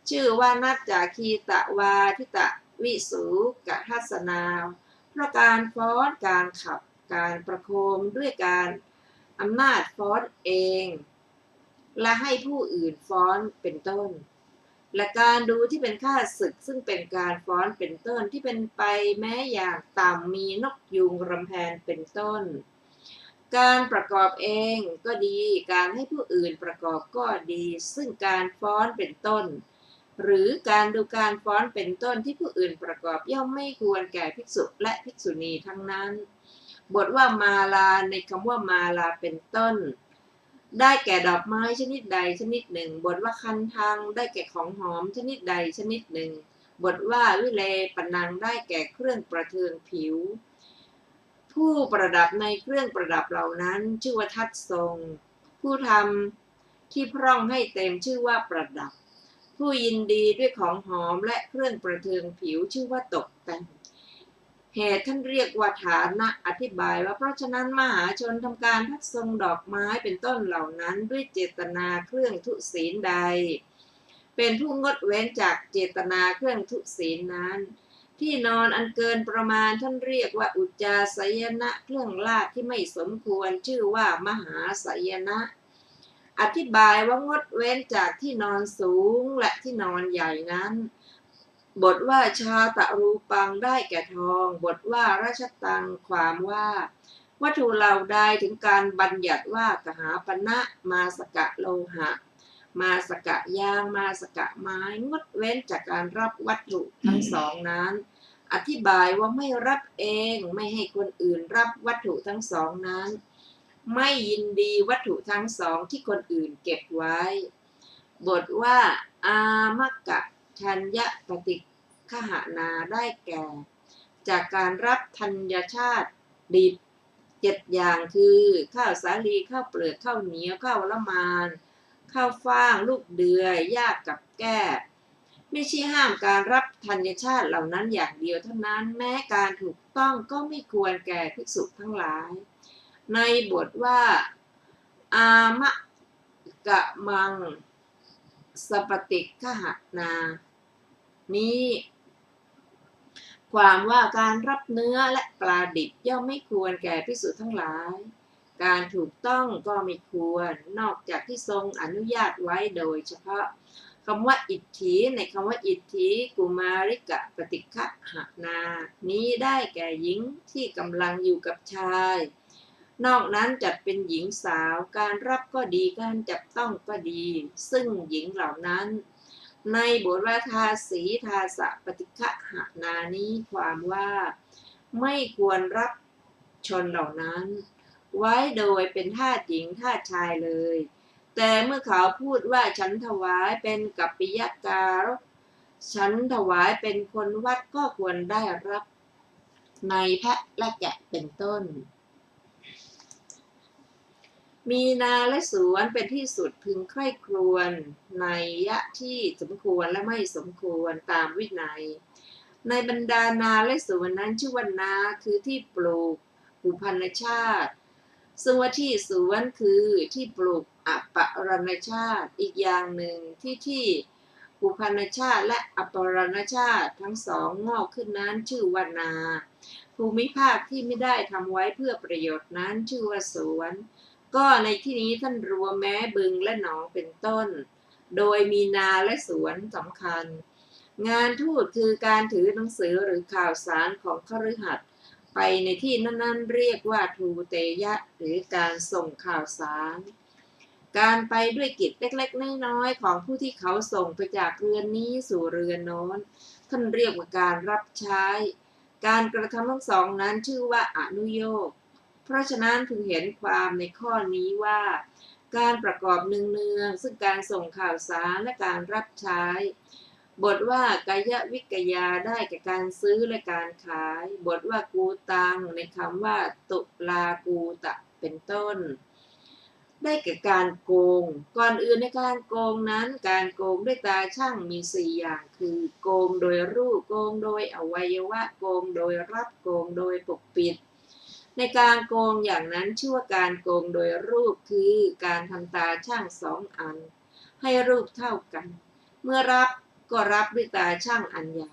ชื่อว่านัจจาคีตะวาทิตะวิสุกทัสนาเพราะการฟ้อนการขับการประโคมด้วยการอำนาจฟ้อนเองและให้ผู้อื่นฟ้อนเป็นต้นและการดูที่เป็นข้าศึกซึ่งเป็นการฟ้อนเป็นต้นที่เป็นไปแม้อย่างต่ำมีนกยูงรำแพนเป็นต้นการประกอบเองก็ดีการให้ผู้อื่นประกอบก็ดีซึ่งการฟ้อนเป็นต้นหรือการดูการฟ้อนเป็นต้นที่ผู้อื่นประกอบย่อมไม่ควรแก่ภิกษุและภิกษุณีทั้งนั้นบทว่ามาลาในคำว่ามาลาเป็นต้นได้แก่ดอกไม้ชนิดใดชนิดหนึ่งบทว่าคันทังได้แก่ของหอมชนิดใดชนิดหนึ่งบทว่าวิเลปนังได้แก่เครื่องประเทืองผิวผู้ประดับในเครื่องประดับเหล่านั้นชื่อว่าทัดทรงผู้ทำที่พร่องให้เต็มชื่อว่าประดับผู้ยินดีด้วยของหอมและเครื่องประเทืองผิวชื่อว่าตกแต่งเหตุท่านเรียกว่าฐานะอธิบายว่าเพราะฉะนั้นมหาชนทำการทัดทรงดอกไม้เป็นต้นเหล่านั้นด้วยเจตนาเครื่องทุศีลใดเป็นผู้งดเว้นจากเจตนาเครื่องทุศีลนั้นที่นอนอันเกินประมาณท่านเรียกว่าอุจจาสยนะเครื่องลาดที่ไม่สมควรชื่อว่ามหาสยนะอธิบายว่างดเว้นจากที่นอนสูงและที่นอนใหญ่นั้นบทว่าชาตะรูปังได้แก่ทองบทว่าราชตังความว่าวัตถุเหล่าใดถึงการบัญญัติว่ากหาปณะมาสกะโลหะมาสกะยางมาสกะไม้งดเว้นจากการรับวัตถุทั้งสองนั้น อธิบายว่าไม่รับเองไม่ให้คนอื่นรับวัตถุทั้งสองนั้น ไม่ยินดีวัตถุทั้งสองที่คนอื่นเก็บไว้ บทว่าอามกะชัญญปฏิฆหนาได้แก่ จากการรับธัญชาติดิบ7 อย่างคือข้าวสาลีข้าวเปลือกข้าวเหนียวข้าวละมานข้าวฟ่างลูกเดือยหญ้ากับแก้ไม่ใช่ห้ามการรับธัญชาติเหล่านั้นอย่างเดียวเท่านั้นแม้การถูกต้องก็ไม่ควรแก่ภิกษุทั้งหลายในบทว่าอามะกะมังสปฏิฆหนานี้ความว่าการรับเนื้อและปลาดิบย่อมไม่ควรแก่ภิกษุทั้งหลายการถูกต้องก็ไม่ควรนอกจากที่ทรงอนุญาตไว้โดยเฉพาะคำว่าอิทธิในคำว่าอิทธิกุมาริกะปฏิฆหนานี้ได้แก่หญิงที่กำลังอยู่กับชายนอกนั้นจัดเป็นหญิงสาวการรับก็ดีการจับต้องก็ดีซึ่งหญิงเหล่านั้นในบทว่าทาสีทาสะปฏิฆหนานี้ความว่าไม่ควรรับชนเหล่านั้นไว้โดยเป็นทาสหญิงทาสชายเลยแต่เมื่อเขาพูดว่าฉันถวายเป็นกัปปิยการะฉันถวายเป็นคนวัดก็ควรได้รับในแพะและแกะเป็นต้นมีนาและสวนเป็นที่สุดพึงใคร่ครวญในยะที่สมควรและไม่สมควรตามวินัยในบรรดานาและสวนนั้นชื่อว่านาคือที่ปลูกปุพันชาติซึ่งว่าที่สวนคือที่ปลูกอปรณชาติอีกอย่างหนึ่งที่ปุพันชาติและอปรณชาติทั้งสองงอกขึ้นนั้นชื่อว่านาภูมิภาคที่ไม่ได้ทำไว้เพื่อประโยชน์นั้นชื่อว่าสวนก็ในที่นี้ท่านรวมแม้บึงและหนองเป็นต้นโดยมีนาและสวนสำคัญงานทูตคือการถือหนังสือหรือข่าวสารของคฤหัสถ์ไปในที่นั้นๆเรียกว่าทูเตยะหรือการส่งข่าวสารการไปด้วยกิจเล็กๆน้อยๆของผู้ที่เขาส่งไปจากเรือนนี้สู่เรือนโน้นท่านเรียกว่าการรับใช้การกระทำทั้งสองนั้นชื่อว่าอนุโยคเพราะฉะนั้นพึงเห็นความในข้อนี้ว่าการประกอบเนืองๆซึ่งการส่งข่าวสารและการรับใช้บทว่ากายวิกยาได้แก่การซื้อและการขายบทว่ากูตังในคำว่าตุลากูตะเป็นต้นได้แก่การโกงก่อนอื่นในการโกงนั้นการโกงด้วยตาช่างมี4 อย่างคือโกงโดยรูปโกงโดยอวัยวะโกงโดยรับโกงโดยปกปิดในการโกงอย่างนั้นชื่อว่าการโกงโดยรูปคือการทำตาช่าง2 อันให้รูปเท่ากันเมื่อรับก็รับด้วยตาช่างอันใหญ่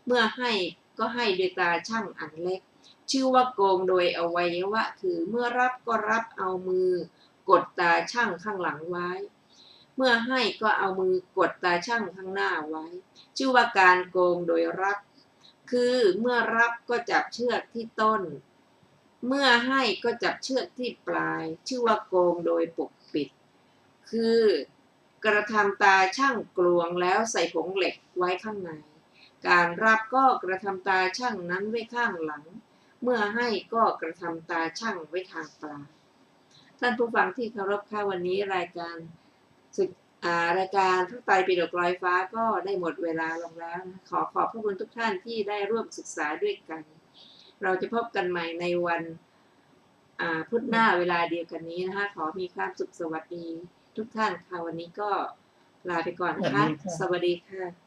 เมื่อให้ก็ให้ด้วยตาช่างอันเล็กชื่อว่าโกงโดยอวัยวะคือเมื่อรับก็รับเอามือกดตาช่างข้างหลังไว้เมื่อให้ก็เอามือกดตาช่างข้างหน้าไว้ชื่อว่าการโกงโดยรับคือเมื่อรับก็จับเชือกที่ต้นเมื่อให้ก็จับเชือกที่ปลายชื่อว่าโกงโดยปกปิดคือกระทำตาช่างกลวงแล้วใส่ผงเหล็กไว้ข้างในการรับก็กระทำตาช่างนั้นไว้ข้างหลังเมื่อให้ก็กระทำตาช่างไว้ทางปลายท่านผู้ฟังที่เคารพค่ะวันนี้รายการพระไตรปิฎกลอยฟ้าก็ได้หมดเวลาลงแล้วนะขอบพระคุณทุกท่านที่ได้ร่วมศึกษาด้วยกันเราจะพบกันใหม่ในวันพุธหน้าเวลาเดียวกันนี้นะคะขอมีความสุขสวัสดีทุกท่านค่ะวันนี้ก็ลาไปก่อนนะคะสวัสดีค่ะ